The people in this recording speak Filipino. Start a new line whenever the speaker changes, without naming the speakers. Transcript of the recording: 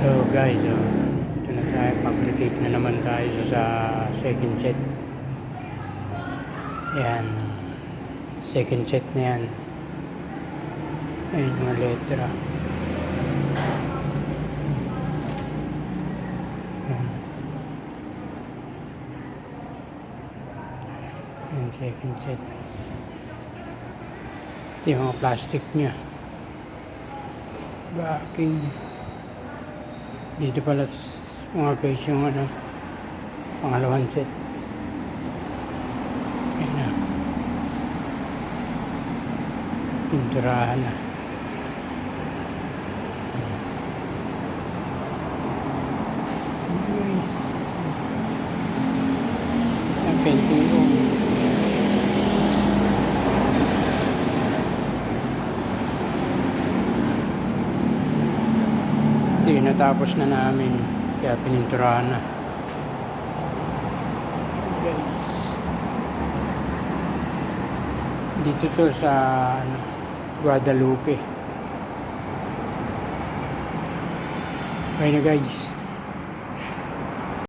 So guys, ito na tayo, fabricate na naman tayo sa second set. Yan, second set na yan. Ayun mga letra. Yan, second set. Ito yung mga plastic nya, backing. Dito pala mga guys yung pangalawang set. Ayan na, pinturahan na. Ang painting ko. Ito yung natapos na namin, kaya pininturahan na. Guys, dito to sa Guadalupe. Okay na guys.